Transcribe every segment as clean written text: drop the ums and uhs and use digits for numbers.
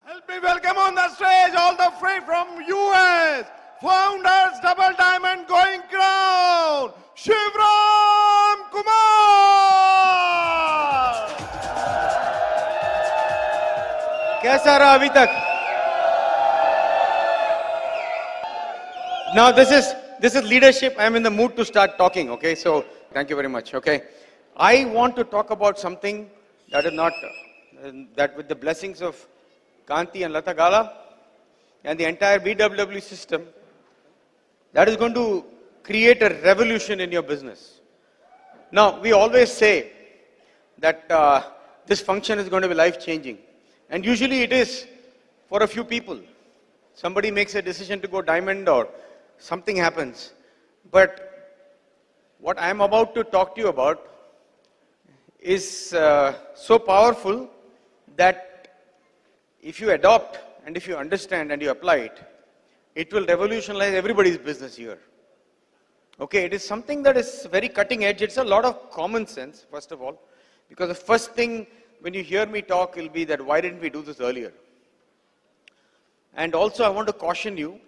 Help me welcome on the stage all the way from US, Founders Double Diamond Going Crown, Shivram Kumar! कैसा रहा अभी तक? Now this is leadership. I am in the mood to start talking. Okay, so thank you very much. Okay, I want to talk about something that is not that with the blessings of Kanti and Lata Gala and the entire BWW system, that is going to create a revolution in your business. Now we always say that this function is going to be life-changing, and usually it is for a few people. Somebody makes a decision to go diamond or something happens. But what I am about to talk to you about is so powerful that if you adopt and if you understand and you apply it, it will revolutionize everybody's business here. Okay, it is something that is very cutting edge. It's a lot of common sense, first of all, because the first thing when you hear me talk will be that why didn't we do this earlier? And also I want to caution you,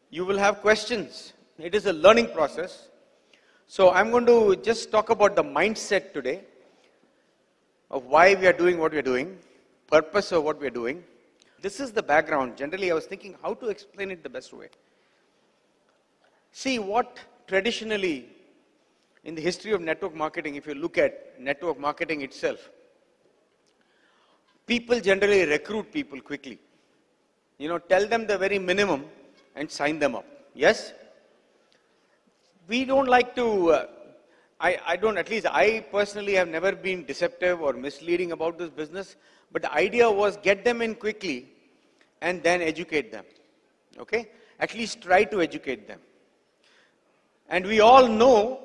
you will have questions. It is a learning process. So I'm going to just talk about the mindset today of why we are doing what we are doing, purpose of what we are doing. This is the background. Generally, I was thinking how to explain it the best way. See, what traditionally in the history of network marketing, if you look at network marketing itself, people generally recruit people quickly. You know, tell them the very minimum and sign them up. Yes? We don't like to, at least I personally have never been deceptive or misleading about this business, but the idea was get them in quickly and then educate them. Okay? At least try to educate them. And we all know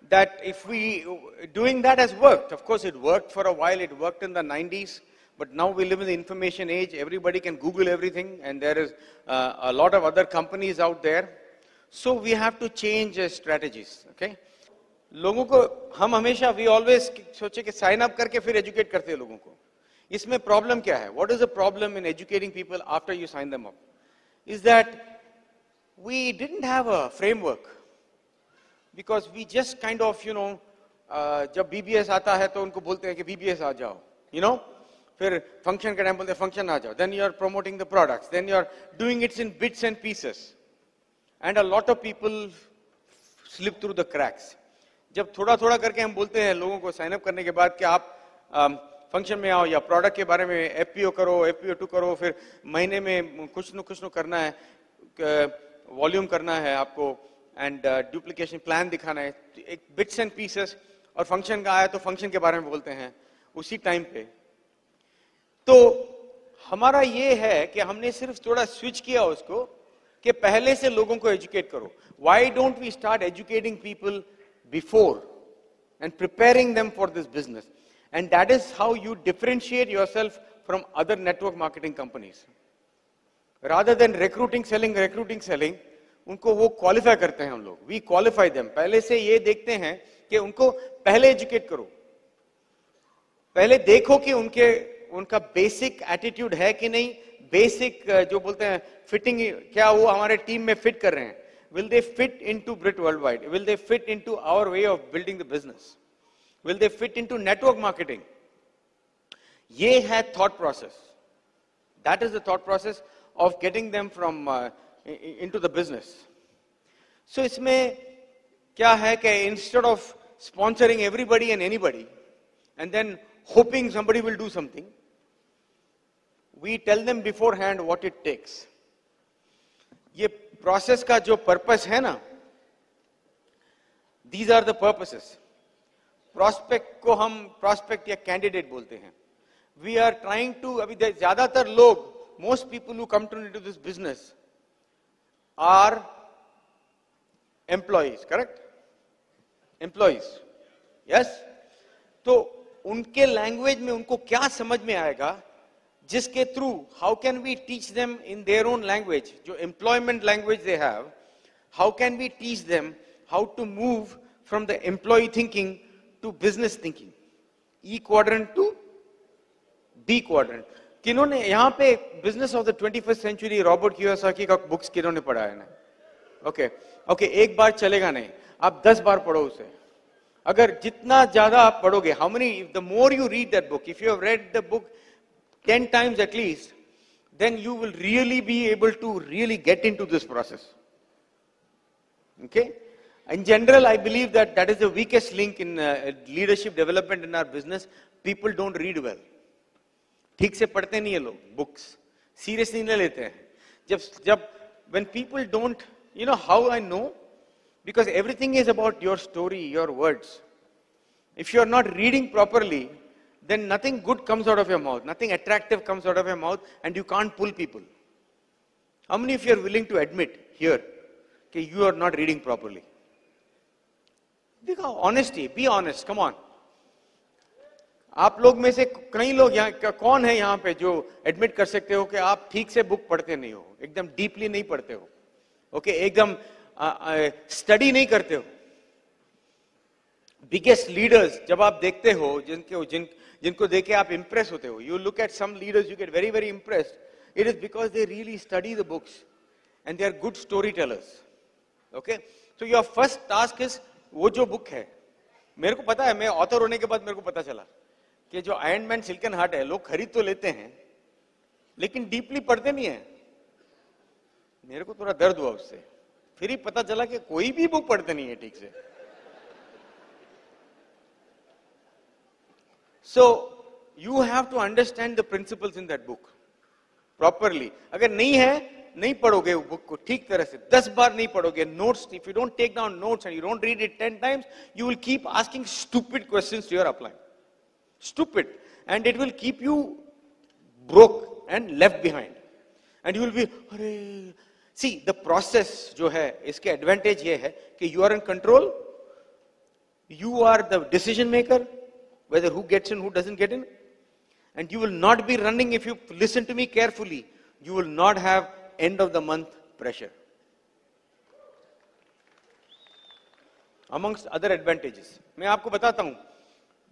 that doing that has worked. Of course, it worked for a while. It worked in the 90s. But now we live in the information age. Everybody can Google everything, and there is a lot of other companies out there. So we have to change strategies. Okay? लोगों को हम हमेशा we always सोचे कि sign up करके फिर educate करते हैं लोगों को. इसमें problem क्या है? What is the problem in educating people after you sign them up? Is that we didn't have a framework because we just kind of जब BBS आता है तो उनको बोलते हैं कि BBS आ जाओ. फिर function का टाइम बोलते हैं function आ जाओ. Then you are promoting the products. Then you are doing it in bits and pieces. And a lot of people slip through the cracks. जब थोड़ा थोड़ा करके हम बोलते हैं लोगों को sign up करने के बाद कि आप function में आओ या product के बारे में FPO करो, FPO2 करो, फिर महीने में कुछ न करना है, volume करना है आपको, and duplication plan दिखाना है, एक bits and pieces, और function का आया तो function के बारे में बोलते हैं उसी time पे. तो हमारा ये है कि हमने सिर्फ थोड़ा स्विच किया उसको कि पहले से लोगों को एजुकेट करो. Why don't we start educating people before and preparing them for this business? And that is how you differentiate yourself from other network marketing companies. Rather than recruiting, selling, उनको वो qualify करते हैं हम लोग. We qualify them. पहले से ये देखते हैं कि उनको पहले educate करो. पहले देखो कि उनका बेसिक एटीट्यूड है कि नहीं, बेसिक जो बोलते हैं फिटिंग, क्या वो हमारे टीम में फिट कर रहे हैं. Will they fit into Brit Worldwide? Will they fit into our way of building the business? Will they fit into network marketing? ये है thought process. That is the thought process of getting them from into the business. So इसमें क्या है कि instead of sponsoring everybody and anybody and then hoping somebody will do something, we tell them beforehand what it takes. ये process का जो purpose है ना, these are the purposes. Prospect को हम prospect या candidate बोलते हैं. We are trying to, अभी ज़्यादातर लोग, most people who come into this business are employees, correct? Employees. Yes? तो उनके language में उनको क्या समझ में आएगा जिसके through, how can we teach them in their own language, जो employment language they have, how can we teach them how to move from the employee thinking to business thinking, E quadrant to B quadrant. किन्होंने यहाँ पे business of the 21st century Robert Kiyosaki का books किन्होंने पढ़ा है ना? Okay okay, एक बार चलेगा नहीं, आप 10 बार पढ़ो उसे। अगर जितना ज्यादा आप पढ़ोगे, how many, the more you read that book, if you have read the book 10 times at least, then you will really be able to really get into this process. Okay? In general, I believe that that is the weakest link in leadership development in our business. People don't read well. ठीक से पढ़ते नहीं है लोग books, seriously नहीं लेते हैं। जब when people don't, you know how I know? Because everything is about your story, your words. If you are not reading properly, then nothing good comes out of your mouth, nothing attractive comes out of your mouth, and you can't pull people. How many of you are willing to admit here that you are not reading properly? देखो, honesty, be honest, come on. आप लोग में से कई लोग यहाँ, कौन है यहाँ पे जो एडमिट कर सकते हो कि आप ठीक से बुक पढ़ते नहीं हो, एकदम डीपली नहीं पढ़ते हो, ओके, एकदम स्टडी नहीं करते हो। बिगेस्ट लीडर्स जब आप देखते हो, जिनको देख के आप इंप्रेस होते हो, you look at some leaders, you get very very impressed, it is because they really study the books and they are good story tellers. Okay, so your first task is, वो जो book है, मेरे को पता है, मैं author होने के बाद मेरे को पता चला कि जो आयरन मैन सिल्कन हार्ट है, लोग खरीद तो लेते हैं लेकिन डीपली पढ़ते नहीं है। मेरे को थोड़ा दर्द हुआ उससे, फिर ही पता चला कि कोई भी बुक पढ़ते नहीं है ठीक से। So you have to understand the principles in that book properly. अगर नहीं है, नहीं पढ़ोगे वो बुक को ठीक तरह से, 10 बार नहीं पढ़ोगे, notes, if you don't take down notes and you don't read it 10 times, you will keep asking stupid questions to your upline. Stupid. And it will keep you broke and left behind. And you will be, अरे, see, the process जो है, इसके advantage ये है कि you are in control, you are the decision maker, whether who gets in, who doesn't get in, and you will not be running, if you listen to me carefully, you will not have end of the month pressure. Amongst other advantages, मैं आपको बताता हूं,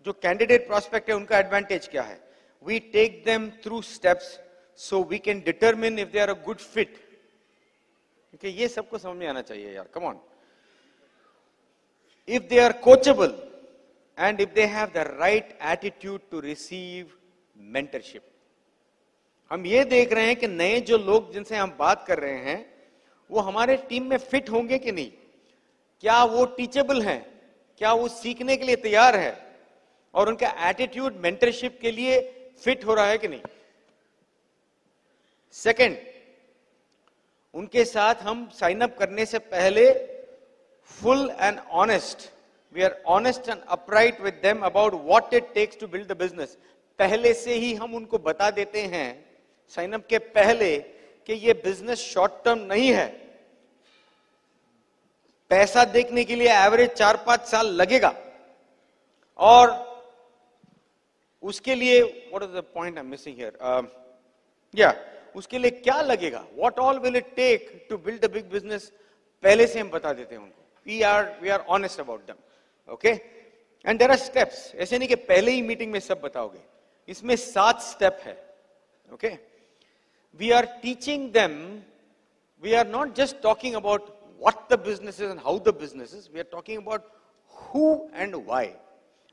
जो candidate prospect है उनका advantage क्या है। We take them through steps so we can determine if they are a good fit. Okay, ये सबको समझ में आना चाहिए यार, come on. If they are coachable and if they have the right attitude to receive mentorship. हम ये देख रहे हैं कि नए जो लोग जिनसे हम बात कर रहे हैं, वो हमारे टीम में फिट होंगे कि नहीं, क्या वो टीचेबल हैं, क्या वो सीखने के लिए तैयार है, और उनका एटीट्यूड मेंटरशिप के लिए फिट हो रहा है कि नहीं। सेकंड, उनके साथ हम साइन अप करने से पहले full and honest, we are honest and upright with them about what it takes to build the business. पहले से ही हम उनको बता देते हैं साइन अप के पहले कि ये बिजनेस शॉर्ट टर्म नहीं है, पैसा देखने के लिए एवरेज 4-5 साल लगेगा, और उसके लिए what is the point I am missing here, उसके लिए क्या लगेगा, what all will it take to build a big business, पहले से हम बता देते हैं उनको। We are honest about them, okay, and there are steps. ऐसे नहीं कि पहले ही मीटिंग में सब बताओगे, इसमें 7 स्टेप है, okay. We are teaching them, we are not just talking about what the business is and how the business is, we are talking about who and why.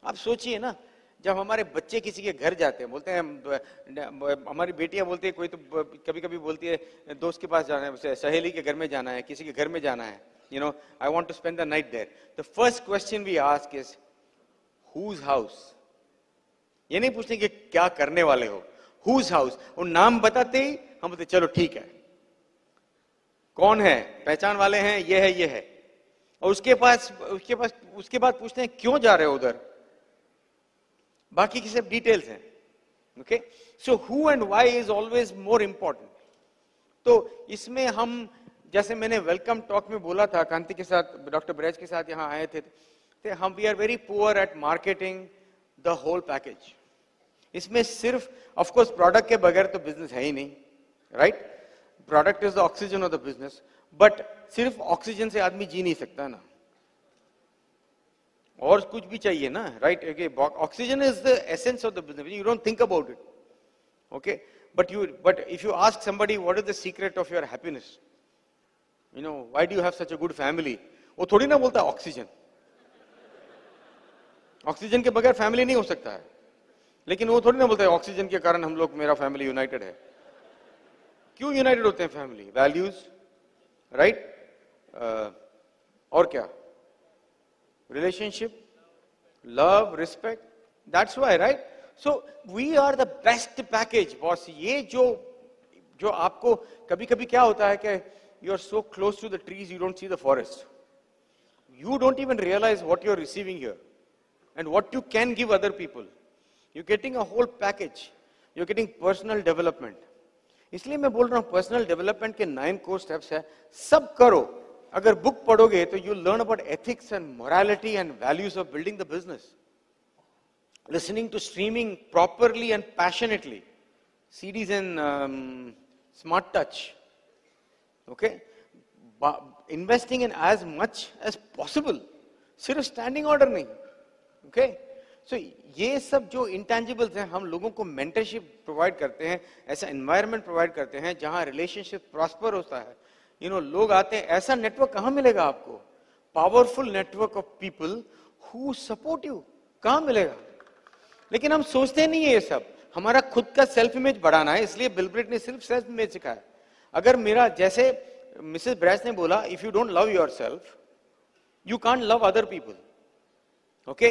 आप सोचिए ना, जब हमारे बच्चे किसी के घर जाते हैं, बोलते हैं, हमारी बेटियां बोलती है, कोई तो कभी कभी बोलती है दोस्त के पास जाना है, सहेली के घर में जाना है, किसी के घर में जाना है, you know, I want to spend the night there. The first question we ask is whose house. ये नहीं पूछते कि क्या करने वाले हो, whose house. वो नाम बताते ही हम बोलते चलो ठीक है, कौन है, पहचान वाले हैं, ये है, ये है, और उसके बाद पूछते हैं क्यों जा रहे हो उधर, बाकी की सब डिटेल्स हैं, okay. So who and why is always more important. तो इसमें हम, जैसे मैंने वेलकम टॉक में बोला था, कांति के साथ, डॉक्टर ब्रज के साथ यहाँ आए थे, तो हम we are very poor at marketing the whole package. इसमें सिर्फ, ऑफ कोर्स प्रोडक्ट के बगैर तो बिजनेस है ही नहीं, right. Product is the oxygen of the business, but सिर्फ ऑक्सीजन से आदमी जी नहीं सकता ना, और कुछ भी चाहिए ना, right. Oxygen is the essence of the business, you don't think about it, okay. but if you ask somebody what is the secret of your happiness, you know, why do you have such a good family, वो थोड़ी ना बोलता oxygen. Oxygen के बगैर family नहीं हो सकता है. लेकिन वो थोड़ी ना बोलता है ऑक्सीजन के कारण हम लोग, मेरा फैमिली यूनाइटेड है. क्यों यूनाइटेड होते हैं फैमिली? Values, right? और क्या? Relationship, love, respect. That's why, right? So we are the best package boss. ये जो आपको कभी कभी क्या होता है कि you are so close to the trees, you don't see the forest. You don't even realize what you're receiving here and what you can give other people. You're getting a whole package. You're getting personal development. इसलिए मैं बोल रहा हूँ personal development के 9 core steps है. सब करो. अगर बुक पढ़ोगे तो you learn about ethics and morality and values of building the business. Listening to streaming properly and passionately. CDs and smart touch. Okay? Investing in as much as possible. सिर्फ standing order नहीं. Okay? सो ये सब जो intangibles हैं, हम लोगों को mentorship provide करते हैं, ऐसा एनवायरनमेंट प्रोवाइड करते हैं जहां रिलेशनशिप प्रॉस्पर होता है. यू नो, लोग आते हैं. ऐसा नेटवर्क कहां मिलेगा आपको? Powerful network of people who support you. कहां मिलेगा? लेकिन हम सोचते नहीं है ये सब. हमारा खुद का सेल्फ इमेज बढ़ाना है, इसलिए बिल गेट्स ने सिर्फ सेल्फ इमेज सिखाया. अगर मेरा, जैसे मिसेस ब्रैस ने बोला, if you don't love yourself you can't love other people. Okay?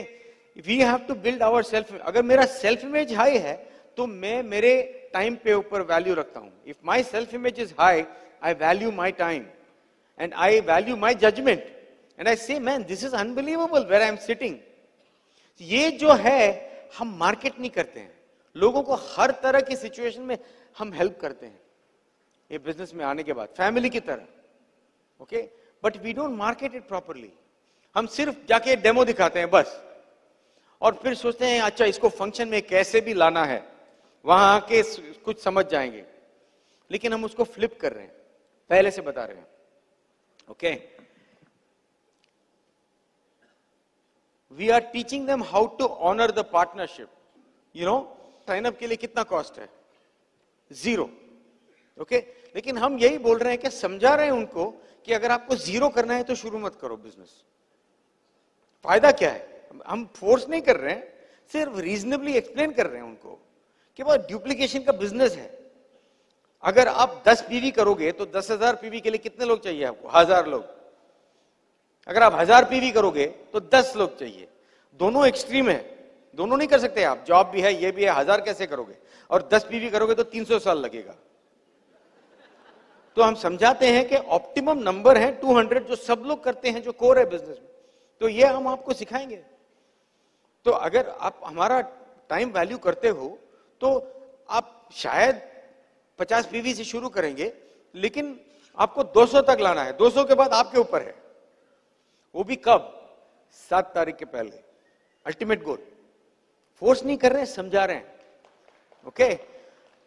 We have to build our self. अगर मेरा सेल्फ इमेज हाई है तो मैं मेरे टाइम पे ऊपर वैल्यू रखता हूं. If my self image is high, I value my time and I value my judgement and I say man this is unbelievable where I am sitting. ये जो है हम मार्केट नहीं करते हैं. लोगों को हर तरह की सिचुएशन में हम हेल्प करते हैं. ये बिजनेस में आने के बाद फैमिली की तरह. Okay? But we don't market it properly. हम सिर्फ जाके डेमो दिखाते हैं बस, और फिर सोचते हैं अच्छा इसको फंक्शन में कैसे भी लाना है, वहां आके कुछ समझ जाएंगे. लेकिन हम उसको फ्लिप कर रहे हैं, पहले से बता रहे हैं. Okay? We are teaching them how to honour the partnership. You know, sign up के लिए कितना कॉस्ट है? 0. ओके? लेकिन हम यही बोल रहे हैं कि समझा रहे हैं उनको कि अगर आपको 0 करना है तो शुरू मत करो बिजनेस. फायदा क्या है? हम फोर्स नहीं कर रहे हैं, सिर्फ रीजनेबली एक्सप्लेन कर रहे हैं उनको कि वो डुप्लीकेशन का बिजनेस है. अगर आप 10 पीवी करोगे तो 10,000 पीवी के लिए कितने लोग चाहिए आपको? 1000 लोग. अगर आप 1000 पीवी करोगे तो 10 लोग चाहिए. दोनों एक्सट्रीम है, दोनों नहीं कर सकते आप. जॉब भी है, ये भी है. 1000 कैसे करोगे? और 10 पीवी करोगे तो 300 साल लगेगा. तो हम समझाते हैं कि ऑप्टिमम नंबर है 200, जो सब लोग करते हैं, जो कोर है बिजनेस में. तो ये हम आपको सिखाएंगे. तो अगर आप हमारा टाइम वैल्यू करते हो तो आप शायद 50 पीवी से शुरू करेंगे, लेकिन आपको 200 तक लाना है. 200 के बाद आपके ऊपर है. वो भी कब? 7 तारीख के पहले. Ultimate goal. फोर्स नहीं कर रहे हैं, समझा रहे हैं. ओके?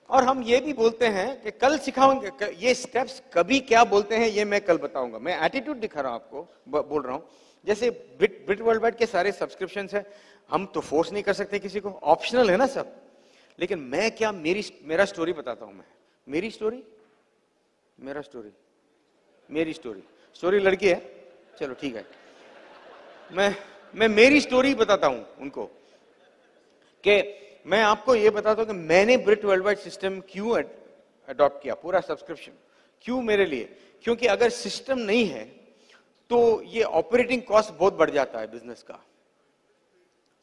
और हम ये भी बोलते हैं कि कल सिखाऊंगे. ये स्टेप्स कभी क्या बोलते हैं ये मैं कल बताऊंगा. मैं एटीट्यूड दिखा रहा हूं आपको, बोल रहा हूं. जैसे बिट वर्ल्ड वाइड के सारे सब्सक्रिप्शन है, हम तो फोर्स नहीं कर सकते किसी को, ऑप्शनल है ना सब. लेकिन मैं क्या, मेरा स्टोरी बताता हूं. मैं मेरी स्टोरी, मेरा स्टोरी, मेरी स्टोरी. स्टोरी लड़की है, चलो ठीक है. मैं मेरी स्टोरी बताता हूं उनको कि मैं आपको ये बताता हूं कि मैंने ब्रिट वर्ल्ड वाइड सिस्टम क्यों अडॉप्ट किया, पूरा सब्सक्रिप्शन क्यों मेरे लिए. क्योंकि अगर सिस्टम नहीं है तो ये ऑपरेटिंग कॉस्ट बहुत बढ़ जाता है बिजनेस का.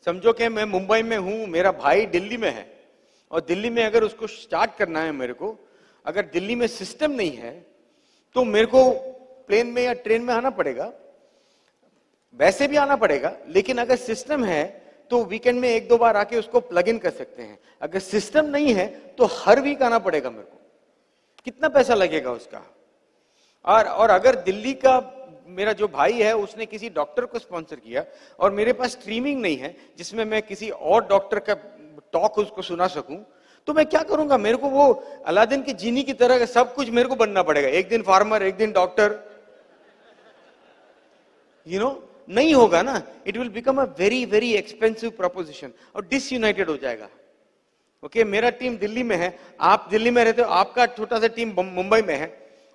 समझो कि मैं मुंबई में हूं, मेरा भाई दिल्ली में है, और दिल्ली में अगर उसको स्टार्ट करना है मेरे को, अगर दिल्ली में सिस्टम नहीं है तो मेरे को प्लेन में या ट्रेन में आना पड़ेगा. वैसे भी आना पड़ेगा, लेकिन अगर सिस्टम है तो वीकेंड में 1-2 बार आके उसको प्लग इन कर सकते हैं. अगर सिस्टम नहीं है तो हर वीक आना पड़ेगा मेरे को. कितना पैसा लगेगा उसका. और अगर दिल्ली का मेरा जो भाई है उसने किसी डॉक्टर को स्पॉन्सर किया और मेरे पास स्ट्रीमिंग नहीं है जिसमें मैं किसी और डॉक्टर का टॉक उसको सुना सकूं, तो मैं क्या करूंगा? मेरे को वो अलादीन की जीनी की तरह सब कुछ मेरे को बनना पड़ेगा. एक दिन फार्मर, एक दिन डॉक्टर. यू नो, नहीं होगा ना. It will become a very very expensive proposition और डिसयूनाइटेड हो जाएगा. ओके, मेरा टीम दिल्ली में है, आप दिल्ली में रहते हो, आपका छोटा सा टीम मुंबई में है।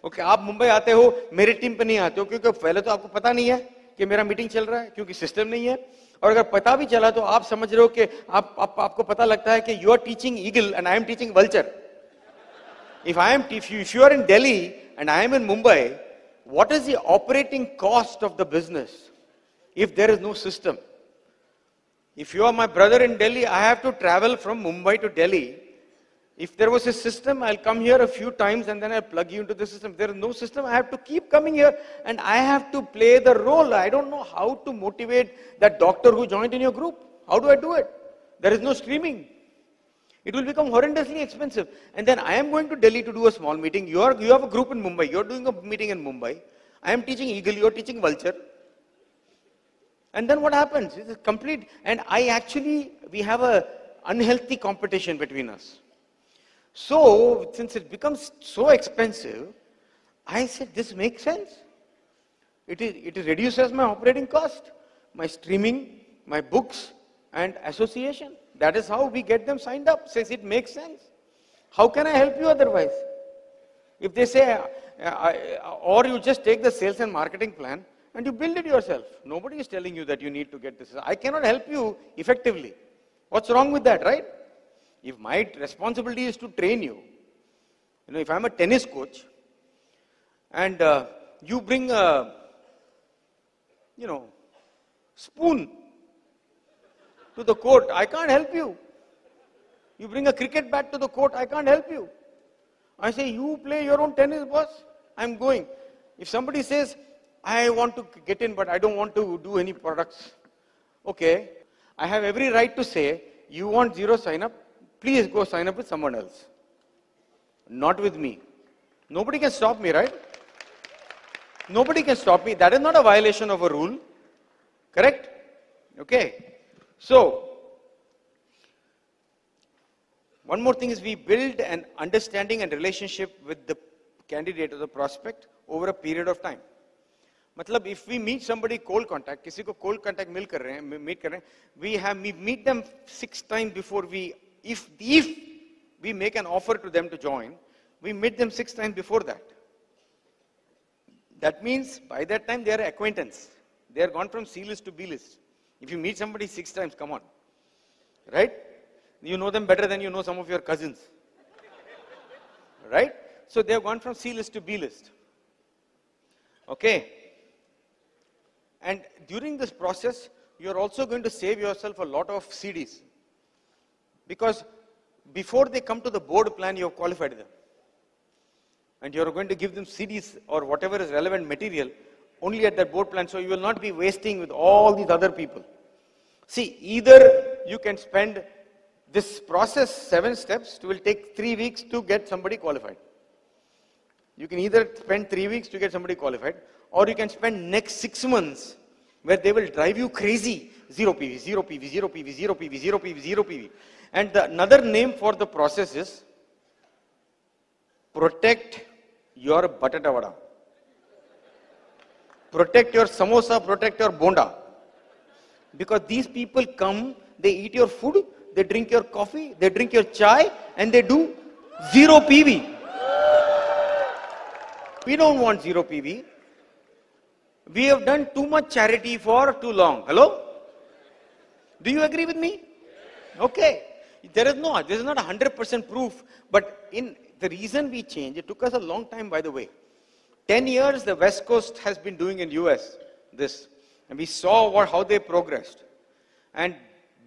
ओके, आप मुंबई आते हो, मेरे टीम पे नहीं आते हो, क्योंकि पहले तो आपको पता नहीं है कि मेरा मीटिंग चल रहा है, क्योंकि सिस्टम नहीं है। और अगर पता भी चला तो आप समझ रहे हो कि आपको पता लगता है कि you are teaching eagle and I am teaching vulture. If you are in Delhi and I am in Mumbai, what is the operating cost of the business if there is no system? If you are my brother in Delhi, I have to travel from Mumbai to Delhi. If there was a system, I'll come here a few times and then I'll plug you into the system. If there is no system, I have to keep coming here and I have to play the role. I don't know how to motivate that doctor who joined in your group. How do I do it? There is no streaming. It will become horrendously expensive. And then I am going to Delhi to do a small meeting. You have a group in Mumbai. You're doing a meeting in Mumbai. I am teaching eagle. You're teaching vulture. And then what happens? It's complete. And we have a unhealthy competition between us. So, since it becomes so expensive, I said, this makes sense. It reduces my operating cost, my streaming, my books, and association. That is how we get them signed up. Says it makes sense. How can I help you otherwise? If they say, or you just take the sales and marketing plan and you build it yourself. Nobody is telling you that you need to get this. I cannot help you effectively. What's wrong with that, right? If my responsibility is to train you, if I'm a tennis coach and you bring a, spoon to the court, I can't help you. You bring a cricket bat to the court, I can't help you. I say, you play your own tennis, boss. I'm going. If somebody says, I want to get in, but I don't want to do any products. Okay, I have every right to say, you want zero sign up, please go sign up with someone else. Not with me. Nobody can stop me, right? Nobody can stop me. That is not a violation of a rule. Correct? Okay. So, one more thing is we build an understanding and relationship with the candidate or the prospect over a period of time. मतलब if we meet somebody cold contact, किसी को cold contact meet कर रहे हैं, we meet them 6 times before if we make an offer to them to join, we meet them 6 times before that. That means by that time they are acquaintance. They are gone from C list to B list. If you meet somebody 6 times, come on. Right? You know them better than you know some of your cousins. Right? So they have gone from C list to B list. Okay. And during this process, you're also going to save yourself a lot of CDs. Because before they come to the board plan, you have qualified them. And you're going to give them CDs or whatever is relevant material only at that board plan. So you will not be wasting with all these other people. See, either you can spend this process 7 steps, it will take 3 weeks to get somebody qualified. You can either spend 3 weeks to get somebody qualified, or you can spend next 6 months where they will drive you crazy. 0 PV, 0 PV, 0 PV, 0 PV, 0 PV, 0 PV. And another name for the process is protect your batata vada. Protect your samosa, protect your bonda. Because these people come, they eat your food, they drink your coffee, they drink your chai, and they do 0 PV. We don't want 0 PV. We have done too much charity for too long. Hello? Do you agree with me? Okay. This is not 100% proof, but the reason we changed, it took us a long time, by the way. 10 years the West Coast has been doing in US this, and we saw how they progressed. And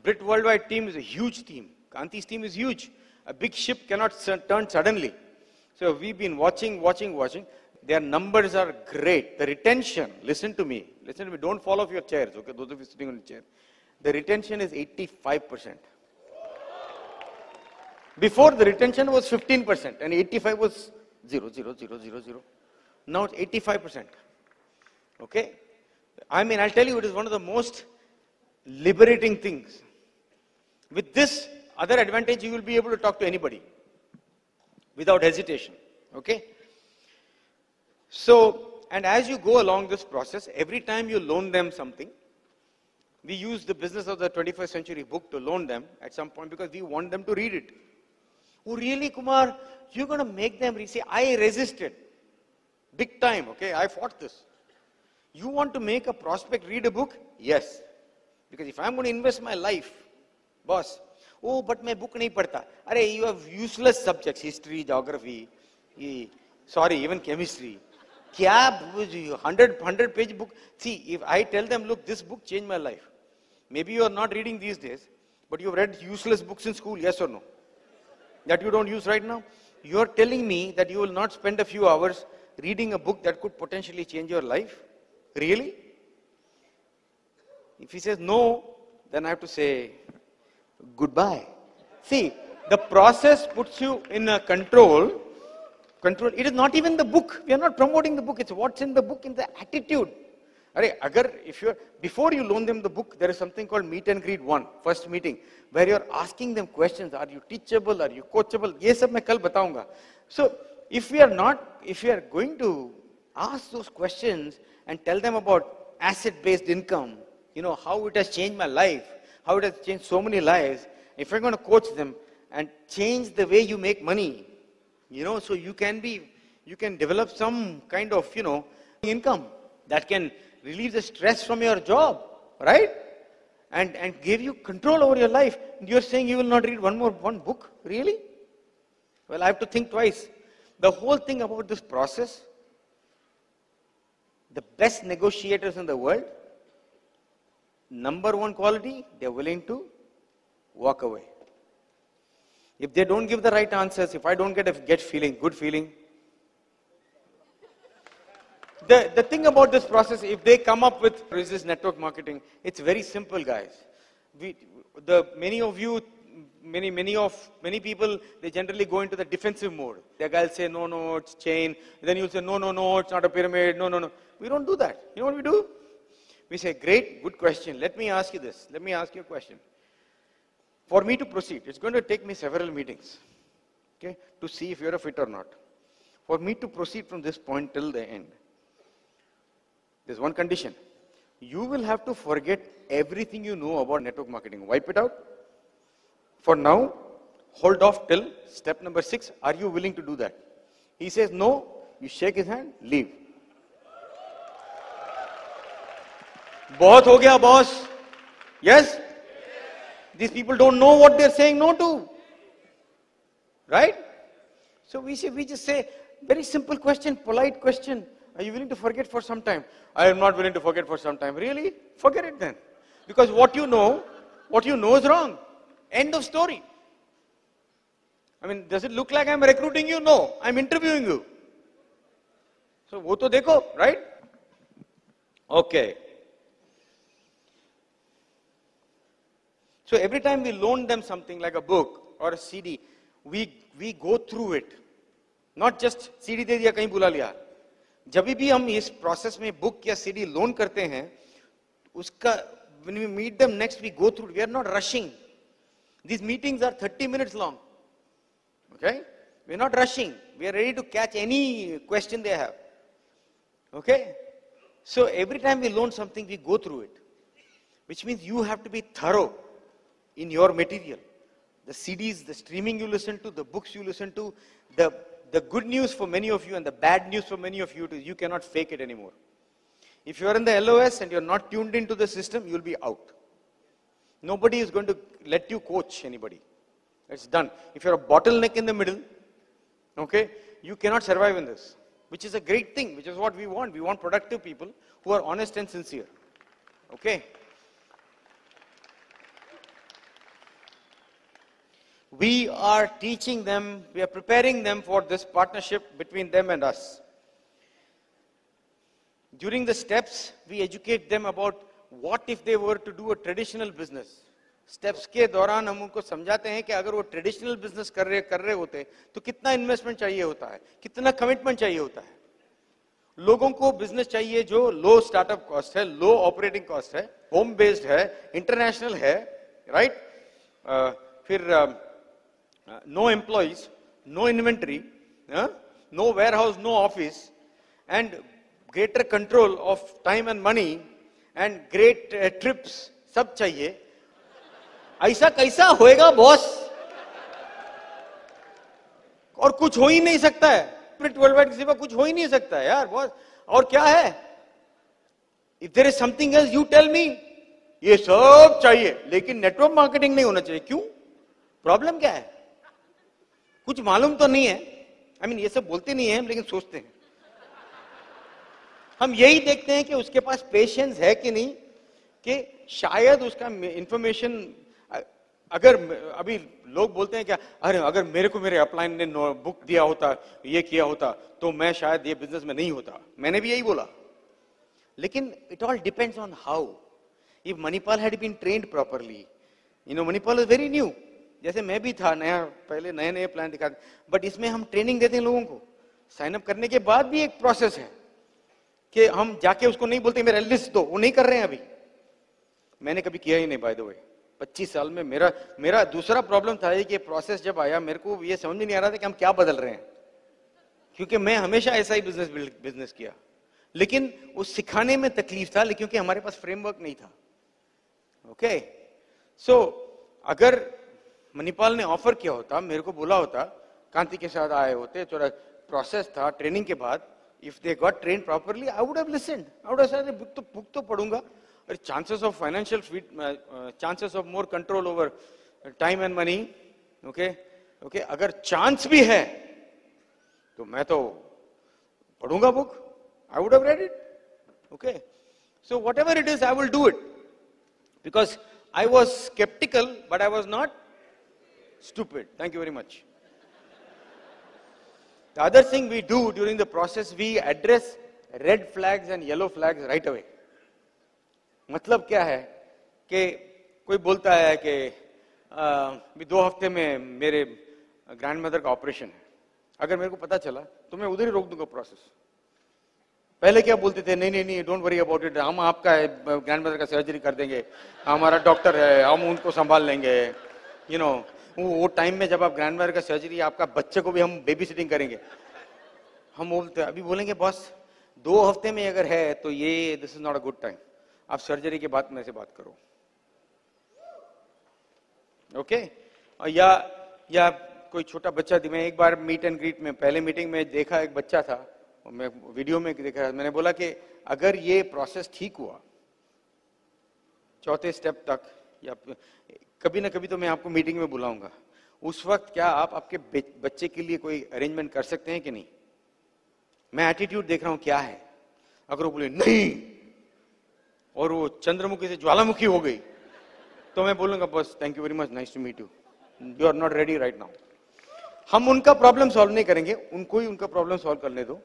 Brit Worldwide team is a huge team. Kanti's team is huge. A big ship cannot turn suddenly. So we've been watching. Their numbers are great. The retention, listen to me, don't fall off your chairs, okay, those of you sitting on the chair. The retention is 85%. Before, the retention was 15% and 85 was 0. Now it's 85%. Okay? I'll tell you, it is one of the most liberating things. With this other advantage, you will be able to talk to anybody without hesitation. Okay? So, and as you go along this process, every time you loan them something, we use the Business of the 21st Century book to loan them at some point because we want them to read it. Oh, really, Kumar? You're going to make them read? See, I resisted. Big time, okay? I fought this. You want to make a prospect read a book? Yes. Because if I'm going to invest my life, boss, oh, but my book nahi padta. Are, you have useless subjects, history, geography, even chemistry. Kya 100 page book. See, if I tell them, look, this book changed my life. Maybe you are not reading these days, but you've read useless books in school, yes or no? That you don't use right now? You are telling me that you will not spend a few hours reading a book that could potentially change your life? Really? If he says no, then I have to say goodbye. See, the process puts you in a control. It is not even the book. We are not promoting the book. It's what's in the book, in the attitude. Before you loan them the book, there is something called meet and greet 1, first meeting, where you're asking them questions. Are you teachable? Are you coachable? Ye sab main kal bataunga. So, if we are going to ask those questions and tell them about asset-based income, how it has changed my life, how it has changed so many lives, if we're going to coach them and change the way you make money, so you can develop some kind of, income that can relieve the stress from your job, right? And give you control over your life. You're saying you will not read one book? Really? Well, I have to think twice. The whole thing about this process, the best negotiators in the world, number one quality, they're willing to walk away. If they don't give the right answers, if I don't get a good feeling. The thing about this process, if they come up with resist network marketing, it's very simple, guys. Many people, they generally go into the defensive mode. The guy will say, no, it's chain. Then you'll say, no, it's not a pyramid. No. We don't do that. You know what we do? We say, great, good question. Let me ask you this. Let me ask you a question. For me to proceed, it's going to take me several meetings, okay, to see if you're a fit or not. For me to proceed from this point till the end, there's one condition. You will have to forget everything you know about network marketing. Wipe it out. For now, hold off till step number 6. Are you willing to do that? He says no, you shake his hand, leave. Bahut ho gaya, boss. Yes? These people don't know what they're saying no to. Right? So we just say, very simple question, polite question. Are you willing to forget for some time? I am not willing to forget for some time. Really? Forget it then. Because what you know is wrong. End of story. I mean, does it look like I'm recruiting you? No, I'm interviewing you. So, wo to dekho, right? Okay. So every time we loan them something like a book or a CD, we go through it. Not just CD दे दिया कहीं बुला लिया. जब भी हम इस process में book या CD loan करते हैं, उसका when we meet them next, we go through. We are not rushing. These meetings are 30 minutes long. Okay? We are not rushing. We are ready to catch any question they have. Okay? So every time we loan something, we go through it. Which means you have to be thorough in your material. The CDs, the streaming you listen to, the books you listen to, the good news for many of you and the bad news for many of you is you cannot fake it anymore. If you are in the LOS and you are not tuned into the system, you will be out. Nobody is going to let you coach anybody. It's done. If you're a bottleneck in the middle, okay, you cannot survive in this. Which is a great thing, which is what we want. We want productive people who are honest and sincere. Okay? We are teaching them, we are preparing them for this partnership between them and us. During the steps, we educate them about what if they were to do a traditional business. Steps के दौरान हम उनको समझाते हैं कि अगर वो traditional business कर रहे होते तो कितना investment चाहिए होता है, कितना commitment चाहिए होता है. लोगों को business चाहिए जो low startup cost है, low operating cost है, home based है, international है, right? फिर no employees, no inventory, no warehouse, no office, and greater control of time and money, and great trips, सब चाहिए, ऐसा कैसा होएगा बॉस? और कुछ हो ही नहीं सकता है, वर्ल्ड वाइड किसी पर कुछ हो ही नहीं सकता है यार बॉस। और क्या है? If there is something else you tell me. ये सब चाहिए लेकिन नेटवर्क मार्केटिंग नहीं होना चाहिए, क्यों? प्रॉब्लम क्या है? कुछ मालूम तो नहीं है। आई मीन ये सब बोलते नहीं है लेकिन सोचते हैं। हम यही देखते हैं कि उसके पास पेशेंस है कि नहीं, कि शायद उसका इंफॉर्मेशन, अगर अभी लोग बोलते हैं क्या, अरे अगर मेरे को मेरे अपलाइन ने बुक दिया होता, ये किया होता, तो मैं शायद ये बिजनेस में नहीं होता। मैंने भी यही बोला। लेकिन it all depends on how. If Manipal had been trained properly, Manipal is very new, जैसे मैं भी था नया, पहले नए नए प्लान दिखाते, बट इसमें हम ट्रेनिंग देते हैं लोगों को। साइन अप करने के बाद भी एक प्रोसेस है कि हम जाके उसको नहीं बोलते मेरा लिस्ट दो, वो नहीं कर रहे हैं अभी। मैंने कभी किया ही नहीं बाय द वे। 25 साल में मेरा दूसरा प्रॉब्लम था कि प्रोसेस जब आया मेरे को ये समझ में नहीं आ रहा था कि हम क्या बदल रहे हैं, क्योंकि मैं हमेशा ऐसा ही बिजनेस किया। लेकिन उस सिखाने में तकलीफ था क्योंकि हमारे पास फ्रेमवर्क नहीं था। ओके, सो अगर मणिपाल ने ऑफर किया होता, मेरे को बोला होता, कांति के साथ आए होते, थोड़ा प्रोसेस था ट्रेनिंग के बाद, if they got train properly I would have listened. I would have said book तो पढ़ूंगा, और chances of financial chances of more control over time and money. Okay, अगर चांस भी है तो मैं तो पढ़ूंगा book. I would have read it. Okay, so whatever it is I will do it, because I was sceptical but I was not stupid. Thank you very much. The other thing we do during the process, we address red flags and yellow flags right away. मतलब क्या है कि कोई बोलता है कि 2 हफ्ते में मेरे ग्रैंडमदर का ऑपरेशन है। अगर मेरे को पता चला तो मैं उधर ही रोक दूंगा प्रोसेस। पहले क्या बोलते थे, नहीं डोंट वरी अबाउट इट, हम आपका ग्रैंडमदर का सर्जरी कर देंगे, हमारा डॉक्टर है, हम उनको संभाल लेंगे। वो टाइम में जब आप ग्रैंडमदर का सर्जरी, आपका बच्चे को भी हम बेबी सिटिंग करेंगे। हम बोलते अभी बोलेंगे बॉस 2 हफ्ते में अगर है तो ये this is not a good time, आप सर्जरी के बाद मेरे से बात करो। ओके, या कोई छोटा बच्चा, मैं एक बार मीट एंड ग्रीट में, पहले मीटिंग में देखा, एक बच्चा था, मैं वीडियो में देखा, मैंने बोला कि अगर ये प्रोसेस ठीक हुआ 4थे स्टेप तक, या कभी ना कभी तो मैं आपको मीटिंग में बुलाऊंगा, उस वक्त क्या आप आपके बच्चे के लिए कोई अरेंजमेंट कर सकते हैं कि नहीं? मैं एटीट्यूड देख रहा हूं क्या है। अगर वो बोले नहीं और वो चंद्रमुखी से ज्वालामुखी हो गई, तो मैं बोलूंगा बस thank you very much, nice to meet you, you are not ready right now. हम उनका प्रॉब्लम सॉल्व नहीं करेंगे, उनको ही उनका प्रॉब्लम सॉल्व करने दो।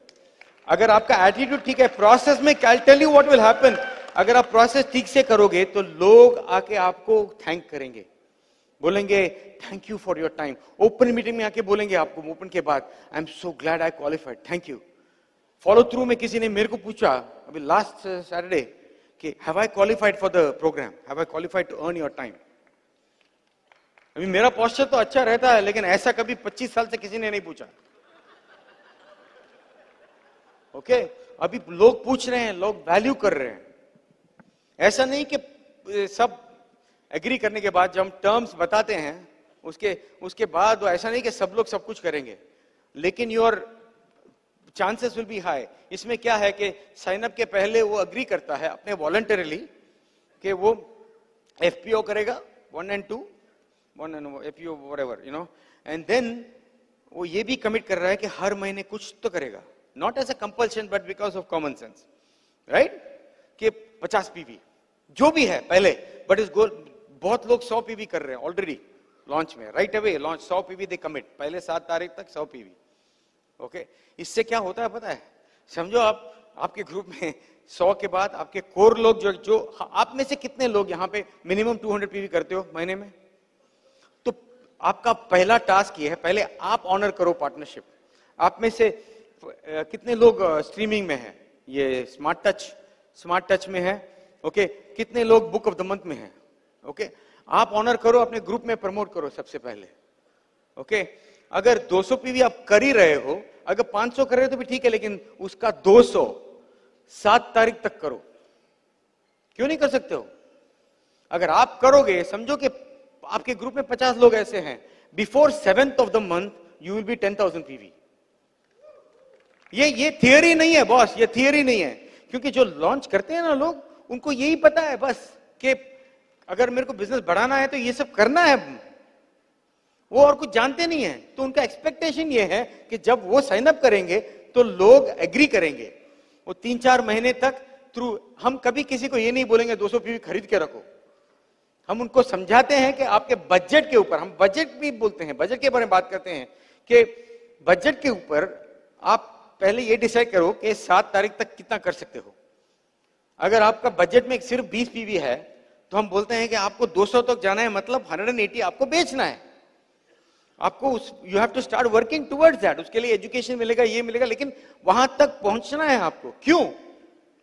अगर आपका एटीट्यूड ठीक है प्रोसेस में, I tell you what will happen, अगर आप प्रोसेस ठीक से करोगे तो लोग आके आपको थैंक करेंगे, बोलेंगे thank you for your time. Open meeting में आके बोलेंगे आपको, ओपन के बाद I am so glad I qualified, thank you. Follow through में किसी ने मेरे को पूछा अभी लास्ट सैटरडे कि have I qualified for the programme, have I qualified to earn your time. अभी मेरा पोस्चर तो अच्छा रहता है, लेकिन ऐसा कभी 25 साल से किसी ने नहीं पूछा। ओके, अभी लोग पूछ रहे हैं, लोग वैल्यू कर रहे हैं। ऐसा नहीं कि सब एग्री करने के बाद जब हम टर्म्स बताते हैं उसके बाद ऐसा नहीं कि सब लोग सब कुछ करेंगे, लेकिन your chances will be high. इसमें क्या है कि साइन अप के पहले वो अग्री करता है अपने वॉलंटरीली कि वो एफपीओ करेगा 1 and 2 FPO whatever and then वो ये भी कमिट कर रहा है कि हर महीने कुछ तो करेगा, not as a compulsion but because of common sense, right? कि 50 पीवी जो भी है पहले, बट इस गोल बहुत लोग 100 पीवी कर रहे हैं ऑलरेडी लॉन्च में, राइट अवे लॉन्च 100 पीवी दे कमिट, पहले 7 तारीख तक 100 पीवी। ओके, इससे क्या होता है पता है? समझो आपके ग्रुप में 100 के बाद आपके कोर लोग जो आप में से कितने लोग यहाँ पे मिनिमम 200 पीवी करते हो महीने में? तो आपका पहला टास्क ये है, पहले आप ऑनर करो पार्टनरशिप। आप में से कितने लोग स्ट्रीमिंग में है, ये स्मार्ट टच में है? ओके, कितने लोग बुक ऑफ द मंथ में है? ओके, आप ऑनर करो, अपने ग्रुप में प्रमोट करो सबसे पहले। ओके, अगर 200 पीवी आप कर ही रहे हो, अगर 500 कर रहे हो तो भी ठीक है, लेकिन उसका 200 7 तारीख तक करो। क्यों नहीं कर सकते हो? अगर आप करोगे, समझो कि आपके ग्रुप में 50 लोग ऐसे हैं, before 7th of the month you will be 10,000 PV. ये थियरी नहीं है बॉस, ये थियरी नहीं है, क्योंकि जो लॉन्च करते हैं ना लोग, उनको यही पता है बस कि अगर मेरे को बिजनेस बढ़ाना है तो ये सब करना है, वो और कुछ जानते नहीं है। तो उनका एक्सपेक्टेशन ये है कि जब वो साइन अप करेंगे तो लोग एग्री करेंगे। वो 3-4 महीने तक थ्रू, हम कभी किसी को ये नहीं बोलेंगे 200 PV खरीद के रखो, हम उनको समझाते हैं कि आपके बजट के ऊपर, हम बजट भी बोलते हैं, बजट के बारे में बात करते हैं कि बजट के ऊपर आप पहले ये डिसाइड करो कि 7 तारीख तक कितना कर सकते हो। अगर आपका बजट में सिर्फ 20 PV है तो हम बोलते हैं कि आपको 200 तक जाना है, मतलब 180 आपको बेचना है। आपको you have to start working towards that. उसके लिए एजुकेशन मिलेगा, ये मिलेगा, लेकिन वहां तक पहुंचना है आपको। क्यों?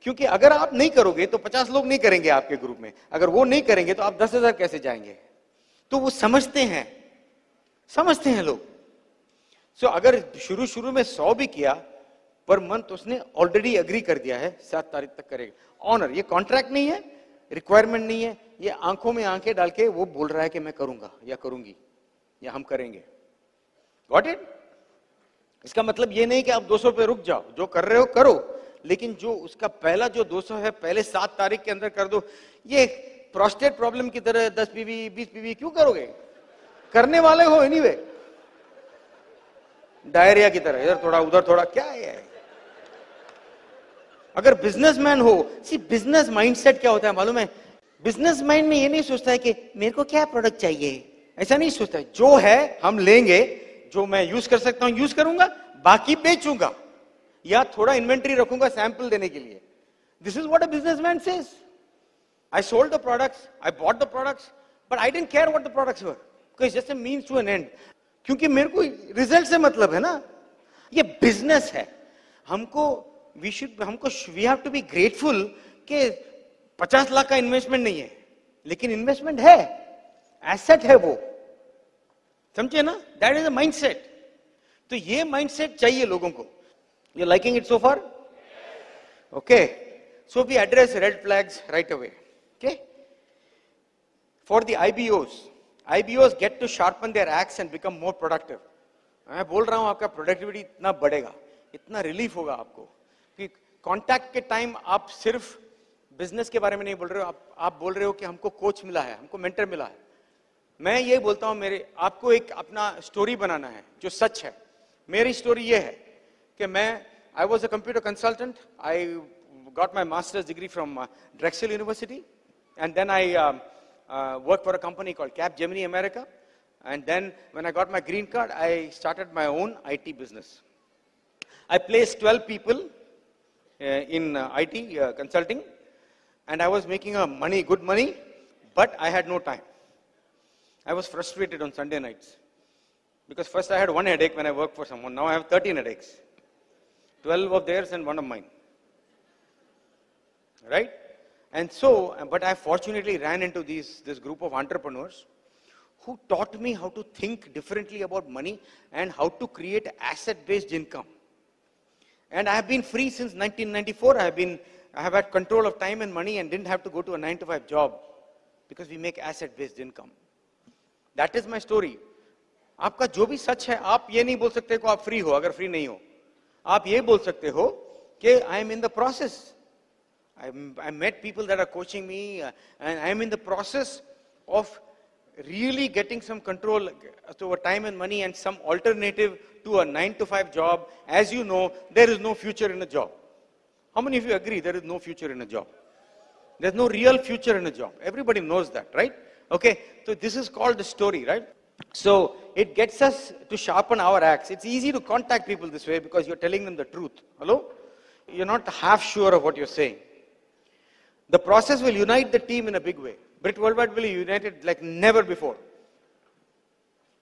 क्योंकि अगर आप नहीं करोगे तो 50 लोग नहीं करेंगे आपके ग्रुप में, अगर वो नहीं करेंगे तो आप 10,000 कैसे जाएंगे? तो वो समझते हैं लोग। सो अगर शुरू में 100 भी किया पर मंथ, उसने ऑलरेडी एग्री कर दिया है 7 तारीख तक करेगा। ऑनर, ये कॉन्ट्रैक्ट नहीं है, रिक्वायरमेंट नहीं है, ये आंखों में आंखें डाल के वो बोल रहा है कि मैं करूंगा या करूंगी या हम करेंगे। Got it? इसका मतलब ये नहीं कि आप 200 पे रुक जाओ, जो कर रहे हो करो, लेकिन जो उसका पहला जो 200 है पहले 7 तारीख के अंदर कर दो। ये प्रोस्टेट प्रॉब्लम की तरह 10 PV 20 PV क्यों करोगे? करने वाले हो एनीवे, डायरिया की तरह, इधर थोड़ा उधर थोड़ा, क्या है? अगर बिजनेसमैन हो, सी बिजनेस माइंडसेट क्या होता है मालूम है? बिजनेस माइंड में ये नहीं सोचता है कि मेरे को क्या प्रोडक्ट चाहिए, ऐसा नहीं सोचता है। जो है हम लेंगे, जो मैं यूज कर सकता हूं यूज करूंगा, बाकी बेचूंगा या थोड़ा इन्वेंटरी रखूंगा सैंपल देने के लिए। This is what a businessman says. I sold the products, I bought the products, but I didn't care what the products were, because just a means to an end. क्योंकि मेरे को result से मतलब है ना, ये बिजनेस है। We have to be grateful कि 50 लाख का इन्वेस्टमेंट नहीं है, लेकिन इन्वेस्टमेंट है, एसेट है वो, समझे ना? That is a mindset. तो ये माइंडसेट चाहिए लोगों को। You liking it so far? Okay. So we address red flags right away. Okay. For the IBOs get to sharpen their axe and become more productive. मैं बोल रहा हूं आपका प्रोडक्टिविटी इतना बढ़ेगा, इतना रिलीफ होगा आपको कि कॉन्टैक्ट के टाइम आप सिर्फ बिजनेस के बारे में नहीं बोल रहे हो, आप बोल रहे हो कि हमको कोच मिला है, हमको मेंटर मिला है। मैं ये बोलता हूं, आपको एक अपना स्टोरी बनाना है जो सच है। मेरी स्टोरी ये है कि I was a computer consultant. I got my master's degree from Drexel University, and then I worked for a company called Capgemini America. And then when I got my green card, I started my own IT business. I placed 12 people in IT consulting, and I was making good money, but I had no time. I was frustrated on Sunday nights because first I had one headache when I worked for someone. Now I have 13 headaches. 12 of theirs and one of mine. Right? And so, but I fortunately ran into this group of entrepreneurs who taught me how to think differently about money and how to create asset-based income. And I have been free since 1994. I have had control of time and money and didn't have to go to a 9-to-5 job because we make asset-based income. That is my story. आपका जो भी सच है, आप ये नहीं बोल सकते कि आप फ्री हो अगर फ्री नहीं हो। आप ये बोल सकते हो कि I am in the process. I met people that are coaching me, and I am in the process of really getting some control over time and money and some alternative to a 9-to-5 job. As you know, there is no future in a job. How many of you agree there is no future in a job? There's no real future in a job. Everybody knows that, right? Okay, so this is called the story, right? So it gets us to sharpen our axe. It's easy to contact people this way because you're telling them the truth. Hello? You're not half sure of what you're saying. The process will unite the team in a big way. Brit Worldwide will be united like never before.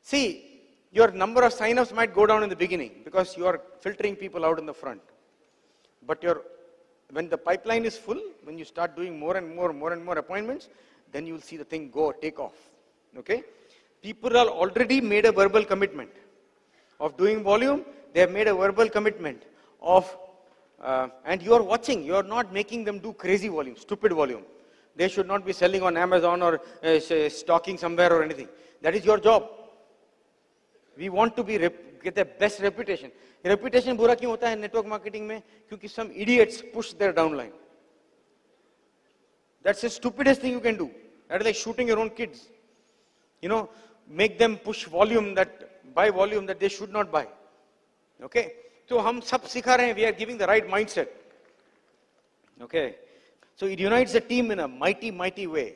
See, your number of sign-ups might go down in the beginning because you are filtering people out in the front. But when the pipeline is full, when you start doing more and more appointments, then you will see the thing take off. Okay? People are already made a verbal commitment of doing volume. They have made a verbal commitment of, and you are watching. You are not making them do crazy volume, stupid volume. They should not be selling on Amazon or stocking somewhere or anything. That is your job. We want to be get the best reputation. Reputation बुरा क्यों होता है network marketing में? क्योंकि some idiots push their downline. That's the stupidest thing you can do. That is like shooting your own kids. You know, make them push volume buy volume that they should not buy. Okay? So हम सब सिखा रहे हैं. We are giving the right mindset. Okay? So it unites the team in a mighty, mighty way.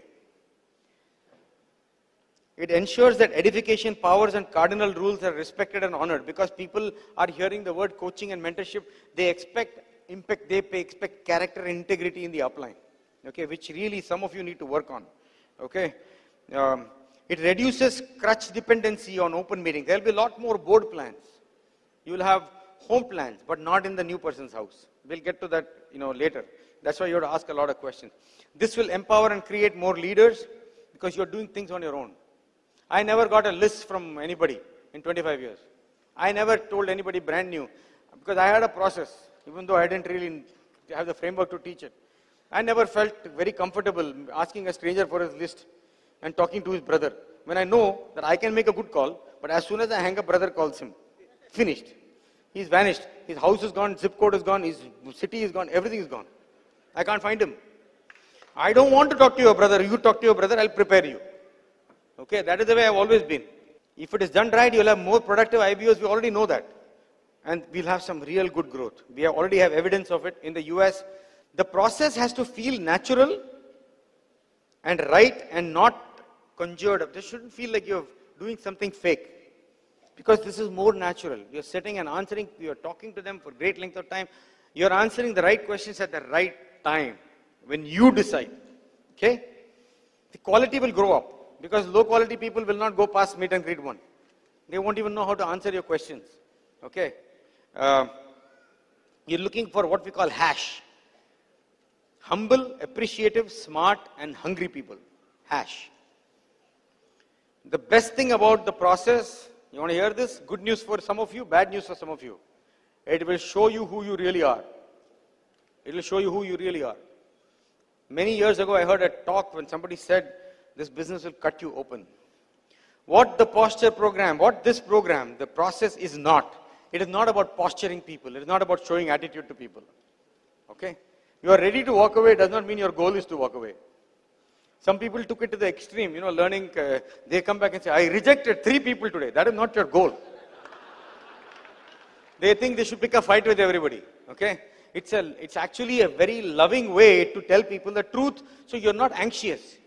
It ensures that edification, powers, and cardinal rules are respected and honored, because people are hearing the word coaching and mentorship. They expect impact, expect character and integrity in the upline. Okay, which really some of you need to work on. Okay, it reduces crutch dependency on open meetings. There will be a lot more board plans. You will have home plans, but not in the new person's house. We'll get to that, later. That's why you have to ask a lot of questions. This will empower and create more leaders, because you're doing things on your own. I never got a list from anybody in 25 years. I never told anybody brand new, because I had a process, even though I didn't really have the framework to teach it. I never felt very comfortable asking a stranger for his list and talking to his brother, when I know that I can make a good call, but as soon as I hang up, brother calls him. Finished. He's vanished. His house is gone, zip code is gone, his city is gone, everything is gone. I can't find him. I don't want to talk to your brother. You talk to your brother, I'll prepare you. Okay, that is the way I've always been. If it is done right, you'll have more productive IBOs. We already know that. And we'll have some real good growth. We already have evidence of it in the US. The process has to feel natural and right and not conjured up. This shouldn't feel like you're doing something fake, because this is more natural. You're sitting and answering, you're talking to them for great length of time. You're answering the right questions at the right time when you decide. Okay? The quality will grow up, because low quality people will not go past meet and greet one. They won't even know how to answer your questions. Okay? You're looking for what we call HASH. Humble, appreciative, smart, and hungry people. HASH. The best thing about the process, you want to hear this? Good news for some of you, bad news for some of you. It will show you who you really are. It will show you who you really are. Many years ago, I heard a talk when somebody said, this business will cut you open. What the posture program, what this program, the process is not. It is not about posturing people. It is not about showing attitude to people. Okay? You are ready to walk away does not mean your goal is to walk away. Some people took it to the extreme, learning, they come back and say, I rejected 3 people today. That is not your goal. They think they should pick a fight with everybody. Okay? It's actually a very loving way to tell people the truth, so you're not anxious.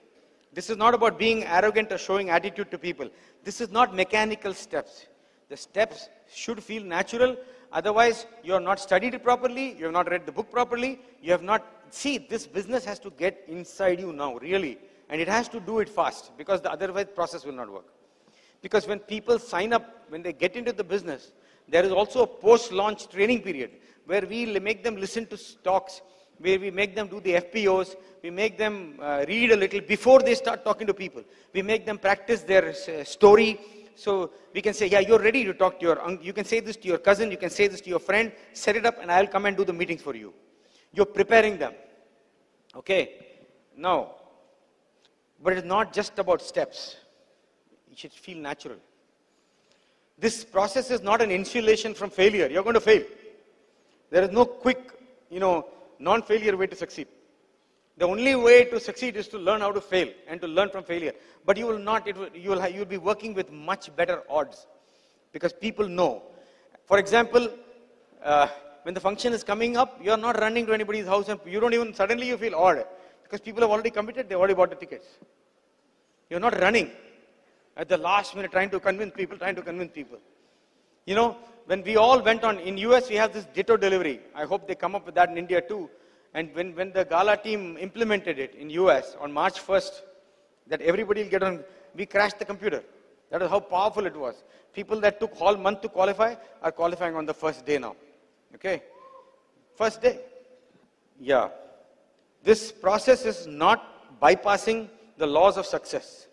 This is not about being arrogant or showing attitude to people. This is not mechanical steps. The steps should feel natural. Otherwise, you have not studied it properly. You have not read the book properly. You have not... See, this business has to get inside you now, really. And it has to do it fast, because the otherwise process will not work. Because when people sign up, when they get into the business, there is also a post-launch training period where we make them listen to talks, where we make them do the FPOs, we make them read a little before they start talking to people. We make them practice their story. So we can say, yeah, you're ready to talk to your uncle. You can say this to your cousin, you can say this to your friend, set it up and I'll come and do the meetings for you. You're preparing them. Okay? Now, but it's not just about steps. It should feel natural. This process is not an insulation from failure. You're going to fail. There is no quick, non-failure way to succeed. The only way to succeed is to learn how to fail and to learn from failure. But you will not, you'll be working with much better odds, because people know. For example, when the function is coming up, you're not running to anybody's house and you don't even, suddenly you feel odd, because people have already committed, they've already bought the tickets. You're not running at the last minute trying to convince people. When we all went on, in US we have this Ditto delivery. I hope they come up with that in India too. And when the Gala team implemented it in US on March 1st, that everybody will get on, we crashed the computer. That is how powerful it was. People that took whole month to qualify are qualifying on the first day now. Okay? First day. Yeah. This process is not bypassing the laws of success.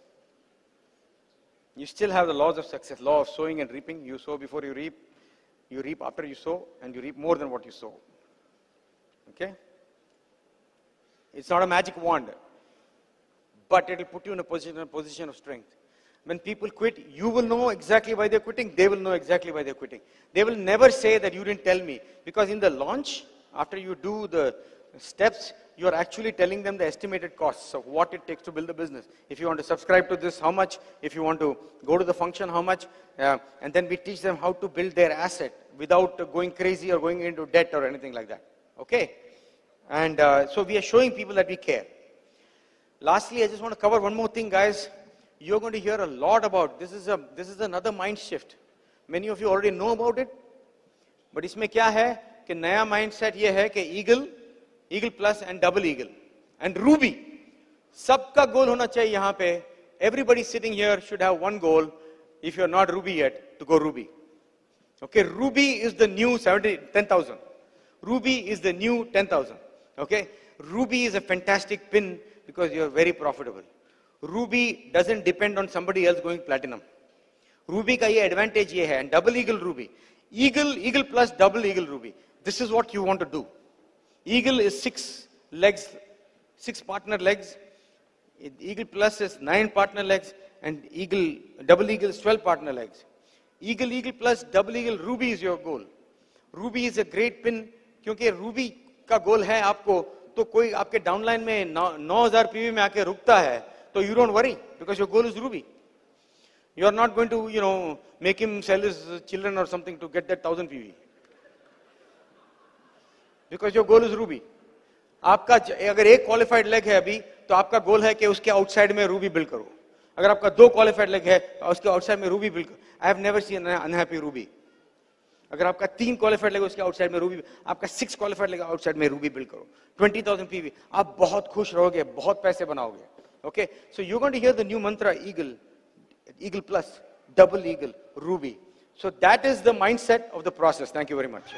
You still have the laws of success, law of sowing and reaping. You sow before you reap after you sow, and you reap more than what you sow. Okay? It's not a magic wand. but it will put you in a position of strength. When people quit, you will know exactly why they're quitting. They will know exactly why they're quitting. They will never say that you didn't tell me. Because in the launch, after you do the steps, you're actually telling them the estimated costs of what it takes to build a business. If you want to subscribe to this, how much? If you want to go to the function, how much? And then we teach them how to build their asset without going crazy or going into debt or anything like that. Okay? And so we are showing people that we care. Lastly, I just want to cover one more thing, guys. You're going to hear a lot about, this is another mind shift. Many of you already know about it. But इसमें क्या है कि नया mindset ये है कि Eagle Plus and Double Eagle and Ruby. सबका goal होना चाहिए यहाँ पे. Everybody sitting here should have one goal, if you're not Ruby yet, to go Ruby. Okay, Ruby is the new 10,000. Ruby is the new 10,000. Okay, Ruby is a fantastic pin because you're very profitable. Ruby doesn't depend on somebody else going platinum. Ruby का ये advantage ये है, and Double Eagle Ruby. Eagle plus Double Eagle Ruby. This is what you want to do. Eagle is 6 legs, 6 partner legs. Eagle plus is 9 partner legs, and Double Eagle is 12 partner legs. Eagle plus Double Eagle Ruby is your goal. Ruby is a great pin क्योंकि Ruby का goal है आपको तो कोई आपके downline में 9,000 PV में आके रुकता है so you don't worry because your goal is Ruby. You are not going to, make him sell his children or something to get that 1,000 PV. Because your goal is Ruby. आपका अगर एक qualified leg है अभी तो आपका goal है कि उसके outside में Ruby build करो. अगर आपका 2 qualified leg है उसके outside में Ruby build करो. I have never seen an unhappy Ruby. अगर आपका 3 qualified leg उसके outside में Ruby, आपका 6 qualified leg outside में Ruby build करो. 20,000 PV. आप बहुत खुश रहोगे, बहुत पैसे बनाओगे. Okay, so you're going to hear the new mantra Eagle Plus, Double Eagle, Ruby. So that is the mindset of the process. Thank you very much.